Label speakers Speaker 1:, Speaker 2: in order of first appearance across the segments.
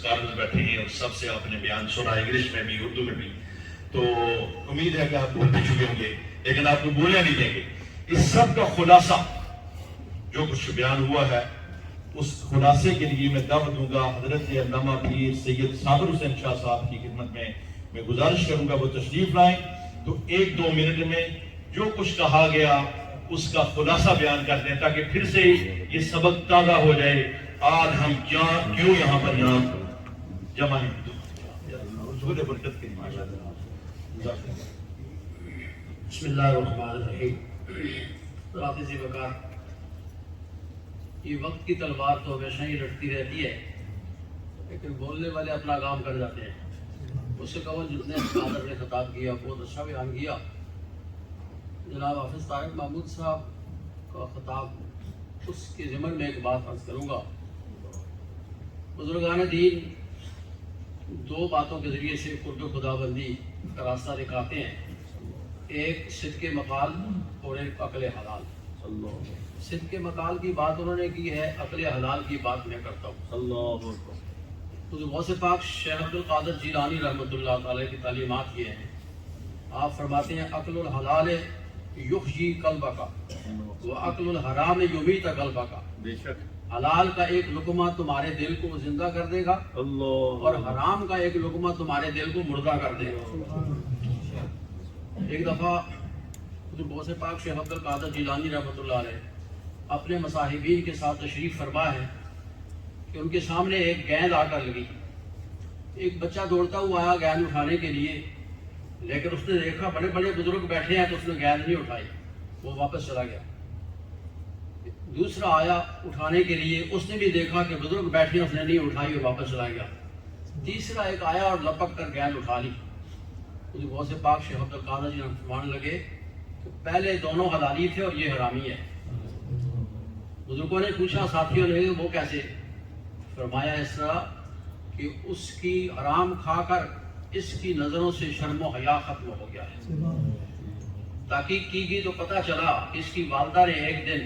Speaker 1: Scholars بیٹھے ہیں اور سب سے آپ نے بیان سنا انگلش میں بھی اردو میں بھی، تو امید ہے کہ آپ بول بھی چکے ہوں گے لیکن آپ کو بولنے نہیں دیں گے۔ اس سب کا خلاصہ جو کچھ بیان ہوا ہے اس خلاصے کے لیے میں دعوت دوں گا حضرت علامہ پیر سید صابر حسین شاہ صاحب کی خدمت میں گزارش کروں گا وہ تشریف لائیں، تو 1-2 منٹ میں جو کچھ کہا گیا اس کا خلاصہ بیان کر دیں تاکہ پھر سے یہ سبق تازہ ہو جائے آج ہم کیوں یہاں پر جمع ہیں۔ برکت کے لیے
Speaker 2: بسم اللہ الرحمن الرحیم۔ ذات ذی وقار، یہ وقت کی تلوار تو ہمیشہ ہی لٹتی رہتی ہے لیکن بولنے والے اپنا کام کر جاتے ہیں۔ اس سے قبل جتنے اسکالر نے خطاب کیا بہت اچھا بیان کیا۔ جناب حافظ طارق محمود صاحب کا خطاب، اس کے ضمن میں ایک بات عرض کروں گا۔ بزرگان دین 2 باتوں کے ذریعے سے قرب خدا بندی کا راستہ دکھاتے ہیں، ایک صدق مقال اور ایک عقل حلال۔ صدق مقال کی بات انہوں نے کی ہے، عقل حلال کی بات میں کرتا ہوں۔ تو غوث پاک شیخ عبد القادر جیلانی رحمۃ اللہ تعالی کی تعلیمات یہ ہیں، آپ فرماتے ہیں عقل الحلال یحیی قلبک وعقل الحرام یمیت قلبک۔
Speaker 1: بے شک
Speaker 2: حلال کا ایک لقمہ تمہارے دل کو زندہ کر دے گا اور حرام کا ایک لقمہ تمہارے دل کو مردہ کر دے گا۔ ایک دفعہ غوث پاک شیخ عبد القادر جیلانی رحمۃ اللہ علیہ اپنے مصاحبین کے ساتھ تشریف فرما ہے کہ ان کے سامنے ایک گیند آ کر لگی۔ ایک بچہ دوڑتا ہوا آیا گیند اٹھانے کے لیے، لیکن اس نے دیکھا بڑے بڑے بزرگ بیٹھے ہیں تو اس نے گیند نہیں اٹھائی، وہ واپس چلا گیا۔ دوسرا آیا اٹھانے کے لیے، اس نے بھی دیکھا کہ بزرگ بیٹھے ہیں، اس نے نہیں اٹھائی اور واپس چلا گیا۔ تیسرا ایک آیا اور لپک کر گیند اٹھا لی۔ غوث پاک شیخ عبد القادر جی فرمانے لگے کہ پہلے دونوں حلالی تھے اور یہ حرامی ہے۔ بزرگوں نے پوچھا ساتھیوں نے وہ کیسے؟ فرمایا اس طرح کہ اس کی حرام کھا کر اس کی نظروں سے شرم و حیا ختم ہو گیا ہے۔ تحقیق کی گئی تو پتہ چلا اس کی والدہ نے ایک دن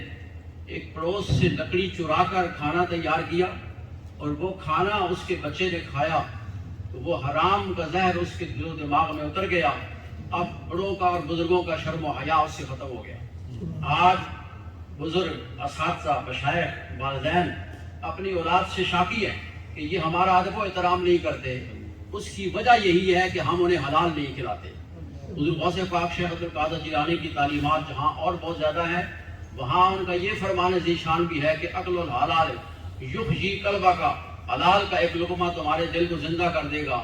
Speaker 2: ایک پڑوس سے لکڑی چرا کر کھانا تیار کیا اور وہ کھانا اس کے بچے نے کھایا تو وہ حرام کا زہر اس کے دل و دماغ میں اتر گیا۔ اب بڑوں کا اور بزرگوں کا شرم و حیا اس سے ختم ہو گیا۔ آج بزرگ، اساتذہ، مشائخ، والدین اپنی اولاد سے شاکی ہیں کہ یہ ہمارا ادب و احترام نہیں کرتے، اس کی وجہ یہی ہے کہ ہم انہیں حلال نہیں کھلاتے۔ حضور غوث پاک شیخ عبد القادر جیلانی کی تعلیمات جہاں اور بہت زیادہ ہیں، وہاں ان کا یہ فرمان ذیشان بھی ہے کہ عقل الحلال یحیی قلبک، حلال کا ایک لقمہ تمہارے دل کو زندہ کر دے گا،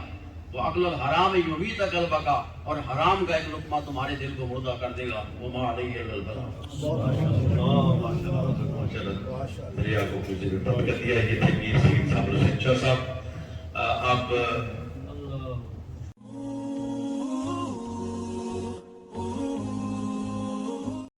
Speaker 2: وہ عقل الحرام یمیت قلبک، اور حرام کا ایک لقمہ تمہارے دل کو مردہ کر دے گا۔ وما علیہ الا البلاغ۔
Speaker 1: دریا کو برکت دیا۔ یہ تھے پیر سید صابر حسین شاہ صاحب۔ آپ